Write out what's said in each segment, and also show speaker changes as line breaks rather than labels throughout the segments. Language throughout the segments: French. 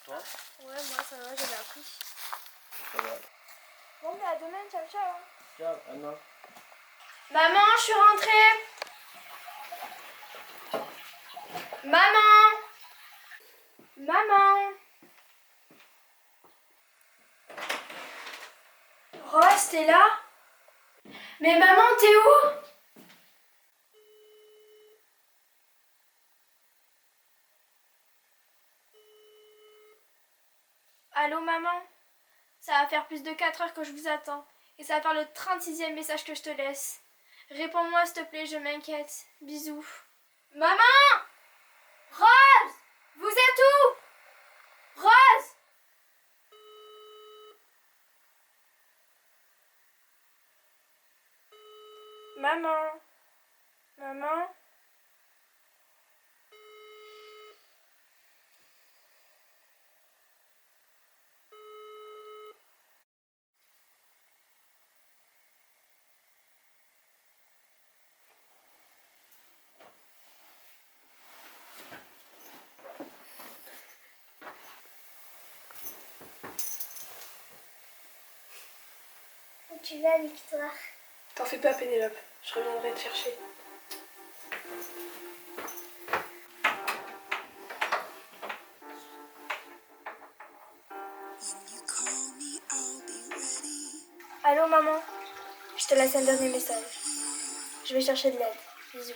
Toi?
Ouais, moi ça va, j'avais appris.
Ça va.
Bon, mais à demain, ciao ciao.
Ciao, Anna.
Maman, je suis rentrée. Maman. Maman. Rose, t'es là? Mais maman, t'es où? Allô maman? Ça va faire plus de 4 heures que je vous attends. Et ça va faire le 36e message que je te laisse. Réponds-moi s'il te plaît, je m'inquiète. Bisous. Maman! Rose! Vous êtes où? Rose! Maman? Maman? Où tu vas, Victoire?
T'en fais pas, Pénélope. Je reviendrai te chercher.
Allô maman? Je te laisse un dernier message. Je vais chercher de l'aide. Bisous.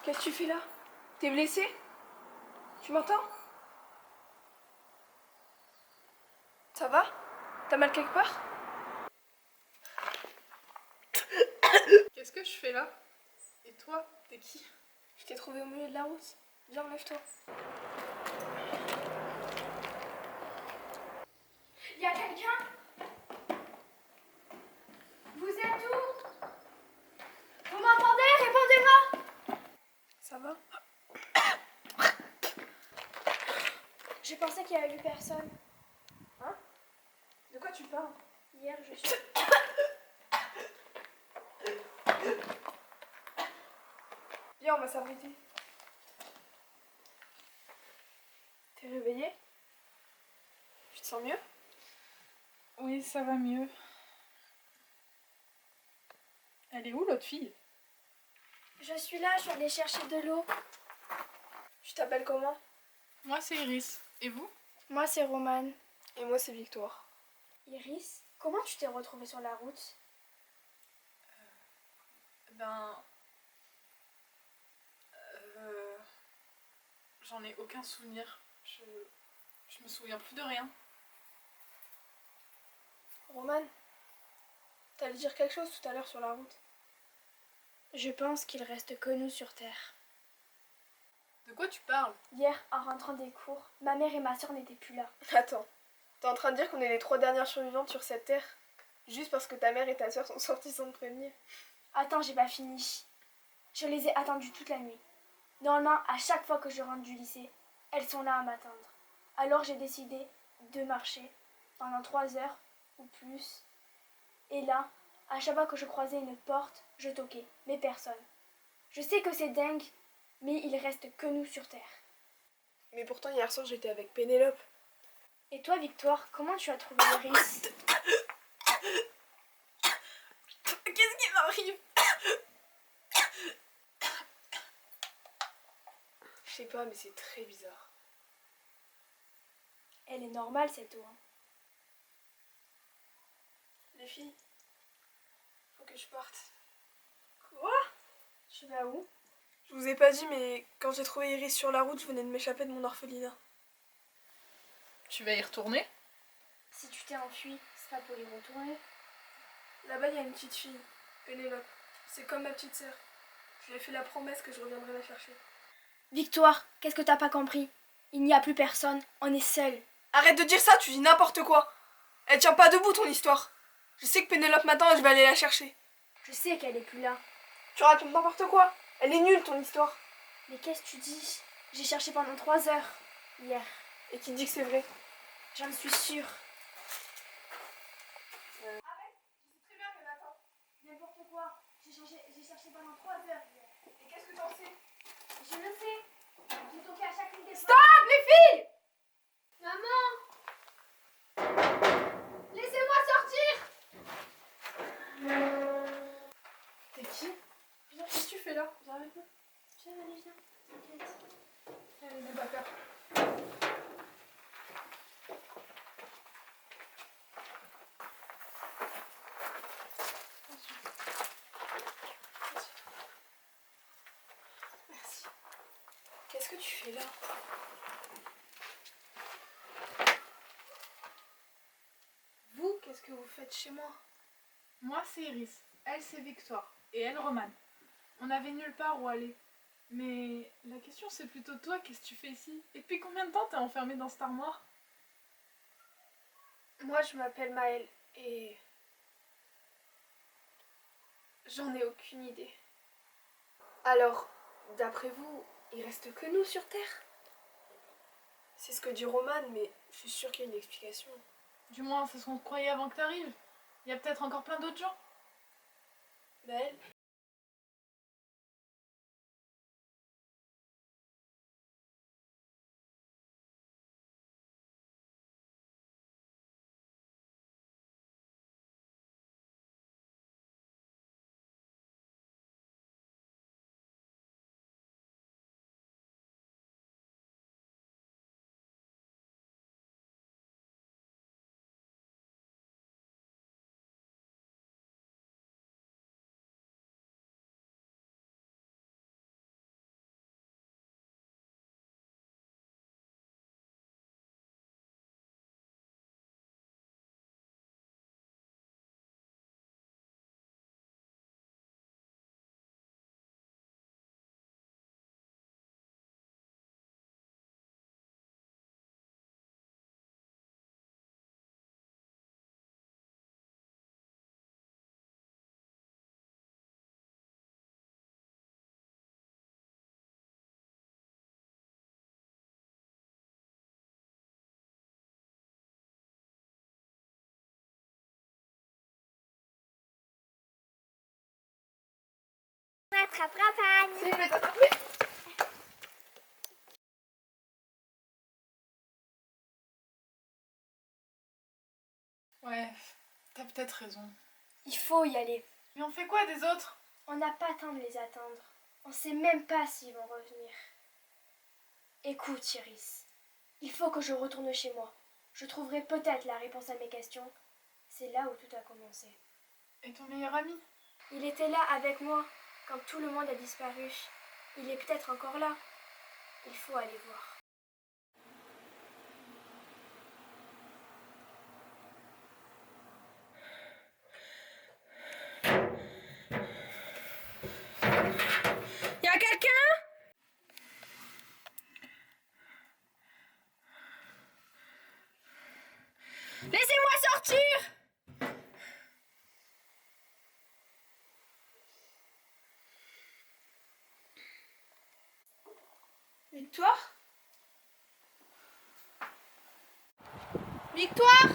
Qu'est-ce que tu fais là? T'es blessée? Tu m'entends? Ça va? T'as mal quelque part? Qu'est-ce que je fais là? Et toi, t'es qui? Je t'ai trouvé au milieu de la route. Viens, lève-toi.
Y a quelqu'un? Vous êtes où? Vous m'entendez? Répondez-moi!
Ça va?
Je pensais qu'il n'y avait eu personne.
Hein? De quoi tu parles?
Hier, je suis...
Viens, on va s'abriter. T'es réveillée? Tu te sens mieux?
Oui, ça va mieux. Elle est où l'autre fille?
Je suis là, je suis allée chercher de l'eau.
Tu t'appelles comment?
Moi, c'est Iris. Et vous?
Moi, c'est Romane.
Et moi, c'est Victoire.
Iris, comment tu t'es retrouvée sur la route?
Ben... J'en ai aucun souvenir. Je me souviens plus de rien.
Romane, t'allais dire quelque chose tout à l'heure sur la route.
Je pense qu'il reste que nous sur Terre.
De quoi tu parles?
Hier, en rentrant des cours, ma mère et ma soeur n'étaient plus là.
Attends, t'es en train de dire qu'on est les 3 dernières survivantes sur cette terre? Juste parce que ta mère et ta soeur sont sorties sans te prévenir?
Attends, j'ai pas fini. Je les ai attendues toute la nuit. Normalement, à chaque fois que je rentre du lycée, elles sont là à m'attendre. Alors j'ai décidé de marcher pendant 3 heures ou plus. Et là, à chaque fois que je croisais une porte, je toquais, mais personne. Je sais que c'est dingue, mais il reste que nous sur Terre.
Mais pourtant, hier soir, j'étais avec Pénélope.
Et toi, Victoire, comment tu as trouvé Iris?
Qu'est-ce qui m'arrive? Je sais pas, mais c'est très bizarre.
Elle est normale, cette eau. Hein.
Les filles, faut que je parte.
Quoi? Tu vas où?
Je vous ai pas dit, mais quand j'ai trouvé Iris sur la route, je venais de m'échapper de mon orphelinat.
Tu vas y retourner?
Si tu t'es enfui, c'est pas pour y retourner.
Là-bas, il y a une petite fille, Pénélope. C'est comme ma petite sœur. Je lui ai fait la promesse que je reviendrai la chercher.
Victoire, qu'est-ce que t'as pas compris? Il n'y a plus personne, on est seuls.
Arrête de dire ça, tu dis n'importe quoi. Elle tient pas debout, ton histoire. Je sais que Pénélope m'attend et je vais aller la chercher.
Je sais qu'elle est plus là.
Tu racontes n'importe quoi. Elle est nulle, ton histoire.
Mais qu'est-ce que tu dis? J'ai cherché pendant 3 heures, hier.
Et qui dit que c'est vrai?
J'en suis sûre.
Arrête, je sais très bien qu'elle m'attend.
pendant 3 heures hier.
Et qu'est-ce que t'en sais?
Je le sais. J'ai toqué à chacune des
Stop les filles!
Maman! Laissez-moi sortir!
T'es qui? Viens, qu'est-ce que tu fais là? Viens avec moi.
Viens, allez, viens. T'inquiète.
Allez, n'aie pas peur. Merci. Qu'est-ce que tu fais là? Vous, qu'est-ce que vous faites chez moi?
Moi, c'est Iris. Elle, c'est Victoire. Et elle, Romane. On avait nulle part où aller. Mais la question, c'est plutôt toi, qu'est-ce que tu fais ici? Et depuis combien de temps t'es enfermée dans cette armoire?
Moi, je m'appelle Maëlle et j'en ai aucune idée. Alors, d'après vous, il reste que nous sur Terre? C'est ce que dit Romane, mais je suis sûre qu'il y a une explication.
Du moins, c'est ce qu'on te croyait avant que t'arrives. Il y a peut-être encore plein d'autres gens.
Maëlle?
Attrape-rapagne!
Si, mais t'attraper!
Ouais, t'as peut-être raison.
Il faut y aller.
Mais on fait quoi des autres?
On n'a pas temps de les attendre. On sait même pas s'ils vont revenir. Écoute, Iris. Il faut que je retourne chez moi. Je trouverai peut-être la réponse à mes questions. C'est là où tout a commencé.
Et ton meilleur ami?
Il était là avec moi quand tout le monde a disparu. Il est peut-être encore là. Il faut aller voir.
Y'a quelqu'un? Laissez-moi sortir! Victoire? Victoire?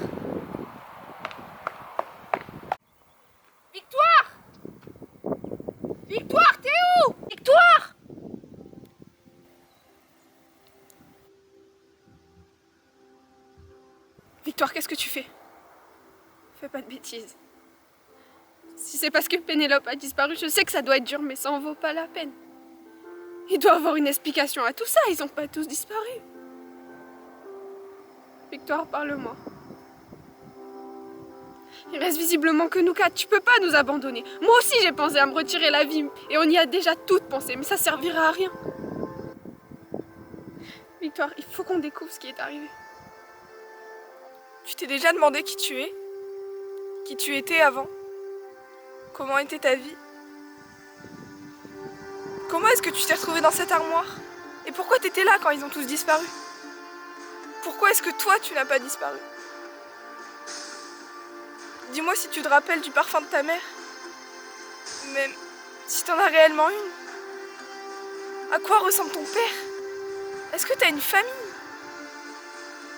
Victoire? Victoire, t'es où? Victoire? Victoire, qu'est-ce que tu fais? Fais pas de bêtises. Si c'est parce que Pénélope a disparu, je sais que ça doit être dur, mais ça en vaut pas la peine. Il doit avoir une explication à tout ça, ils ont pas tous disparu. Victoire, parle-moi. Il reste visiblement que nous quatre, tu peux pas nous abandonner. Moi aussi j'ai pensé à me retirer la vie, et on y a déjà toutes pensé, mais ça servira à rien. Victoire, il faut qu'on découvre ce qui est arrivé. Tu t'es déjà demandé qui tu es? Qui tu étais avant? Comment était ta vie? Comment est-ce que tu t'es retrouvée dans cette armoire? Et pourquoi t'étais là quand ils ont tous disparu? Pourquoi est-ce que toi tu n'as pas disparu? Dis-moi si tu te rappelles du parfum de ta mère. Même si t'en as réellement une. À quoi ressemble ton père? Est-ce que t'as une famille?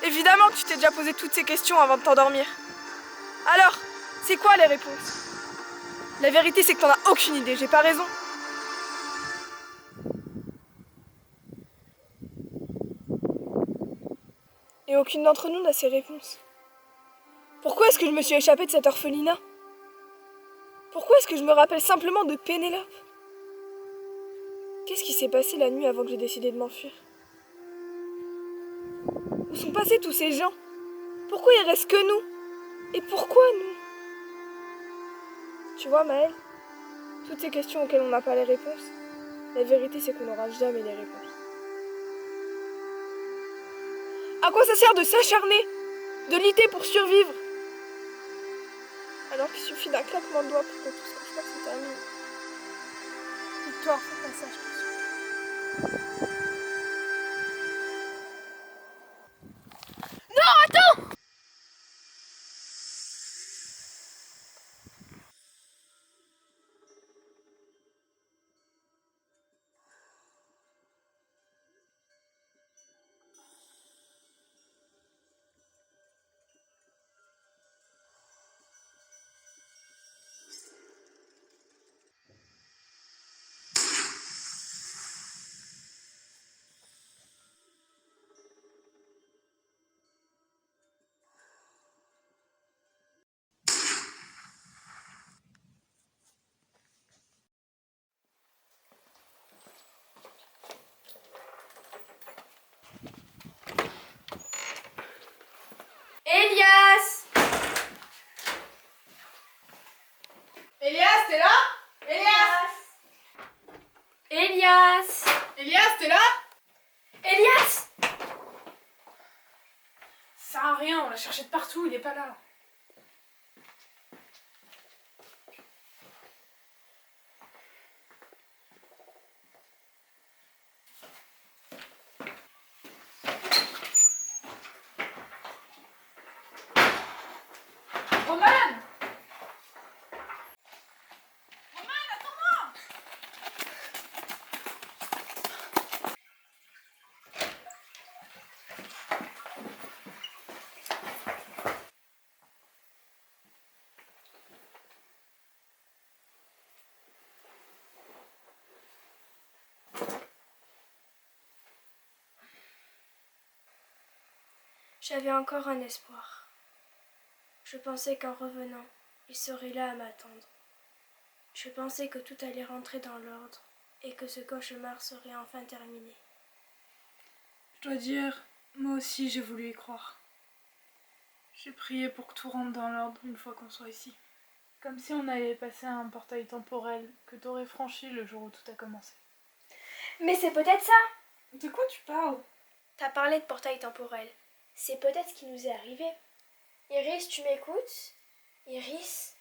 Évidemment que tu t'es déjà posé toutes ces questions avant de t'endormir. Alors, c'est quoi les réponses? La vérité c'est que t'en as aucune idée, j'ai pas raison.
Et aucune d'entre nous n'a ces réponses. Pourquoi est-ce que je me suis échappée de cet orphelinat? Pourquoi est-ce que je me rappelle simplement de Pénélope? Qu'est-ce qui s'est passé la nuit avant que j'ai décidé de m'enfuir? Où sont passés tous ces gens? Pourquoi il reste que nous? Et pourquoi nous? Tu vois, Maëlle, toutes ces questions auxquelles on n'a pas les réponses, la vérité c'est qu'on n'aura jamais les réponses. À quoi ça sert de s'acharner, de lutter pour survivre, alors qu'il suffit d'un claquement de doigts pour que tout ce qu'on fait se termine? Victoire, fais pas ça, je te supplie.
Elias!
Elias, t'es là? Elias!
Elias!
Elias, t'es là?
Elias!
Ça sert à rien, on l'a cherché de partout, il est pas là. Roman! Roman, attends-moi!
J'avais encore un espoir. Je pensais qu'en revenant, il serait là à m'attendre. Je pensais que tout allait rentrer dans l'ordre et que ce cauchemar serait enfin terminé.
Je dois dire, moi aussi j'ai voulu y croire. J'ai prié pour que tout rentre dans l'ordre une fois qu'on soit ici. Comme si on allait passer à un portail temporel que t'aurais franchi le jour où tout a commencé.
Mais c'est peut-être ça!
De quoi tu parles?
T'as parlé de portail temporel. C'est peut-être ce qui nous est arrivé. Iris, tu m'écoutes? Iris?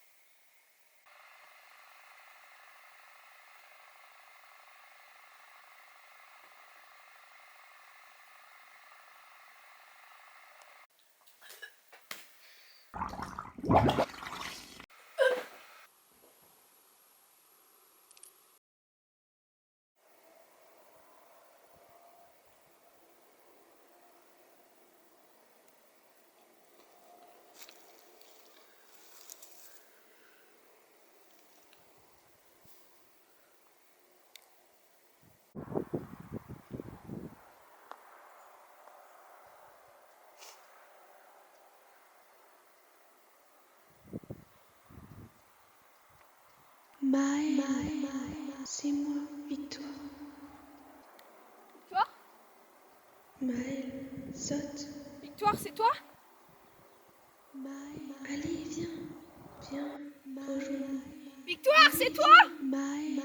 Maëlle, c'est moi, Victoire.
Toi?
Maëlle, saute.
Victoire, c'est toi?
Maëlle, allez, viens, rejoins-nous.
Victoire, c'est toi?
Maëlle,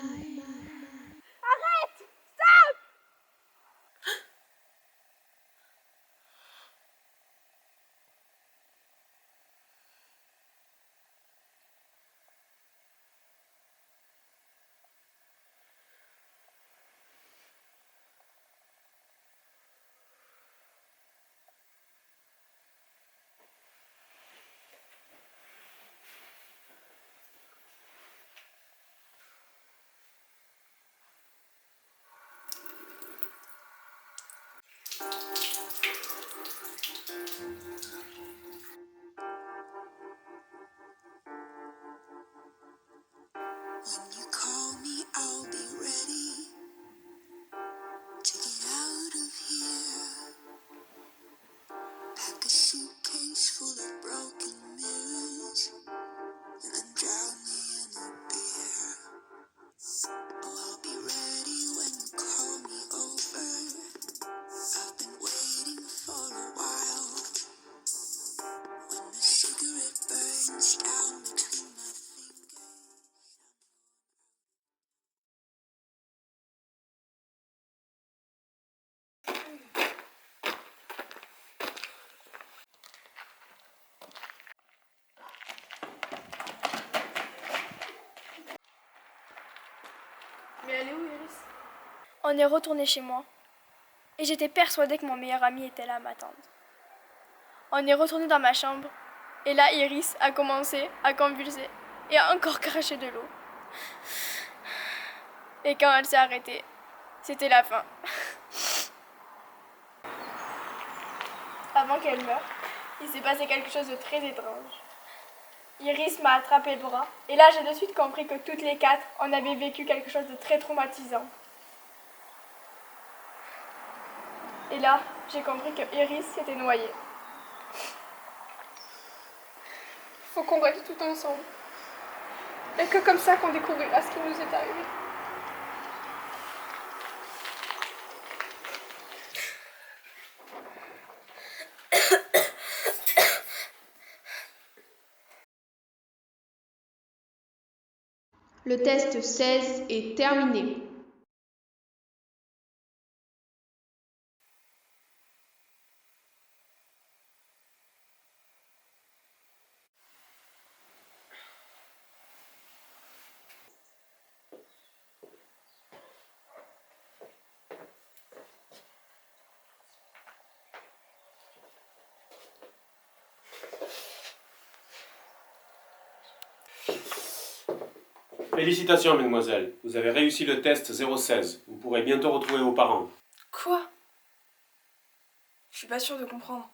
Arrête! Stop!
When you call me, I'll be ready to get out of here.
On est retourné chez moi et j'étais persuadée que mon meilleur ami était là à m'attendre. On est retourné dans ma chambre et là Iris a commencé à convulser et a encore craché de l'eau. Et quand elle s'est arrêtée, c'était la fin. Avant qu'elle meure, il s'est passé quelque chose de très étrange. Iris m'a attrapé le bras et là j'ai de suite compris que toutes les quatre, on avait vécu quelque chose de très traumatisant. Et là, j'ai compris que Iris s'était noyée.
Faut qu'on reste tout ensemble. Et que comme ça qu'on découvrira ce qui nous est arrivé.
Le test 16 est terminé.
Félicitations, mesdemoiselles. Vous avez réussi le test 016. Vous pourrez bientôt retrouver vos parents.
Quoi? Je suis pas sûre de comprendre.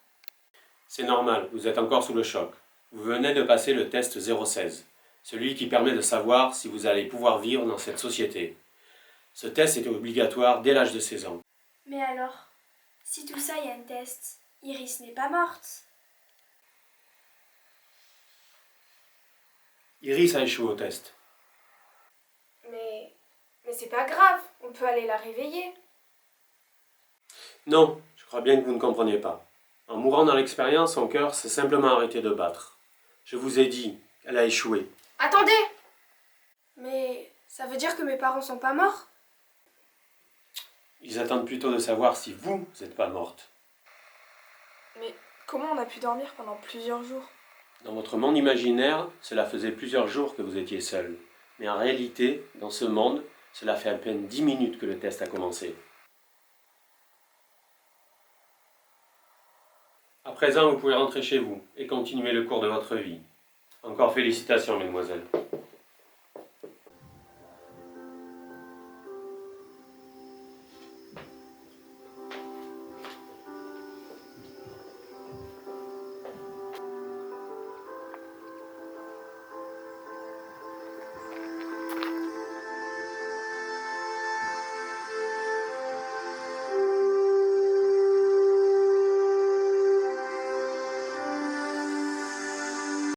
C'est normal, vous êtes encore sous le choc. Vous venez de passer le test 016, celui qui permet de savoir si vous allez pouvoir vivre dans cette société. Ce test est obligatoire dès l'âge de 16 ans.
Mais alors, si tout ça y a un test, Iris n'est pas morte.
Iris a échoué au test.
Mais c'est pas grave, on peut aller la réveiller.
Non, je crois bien que vous ne compreniez pas. En mourant dans l'expérience, son cœur s'est simplement arrêté de battre. Je vous ai dit, elle a échoué.
Attendez! Mais ça veut dire que mes parents sont pas morts?
Ils attendent plutôt de savoir si vous n'êtes pas morte.
Mais comment on a pu dormir pendant plusieurs jours?
Dans votre monde imaginaire, cela faisait plusieurs jours que vous étiez seul. Mais en réalité, dans ce monde, cela fait à peine 10 minutes que le test a commencé. À présent, vous pouvez rentrer chez vous et continuer le cours de votre vie. Encore félicitations, mesdemoiselles.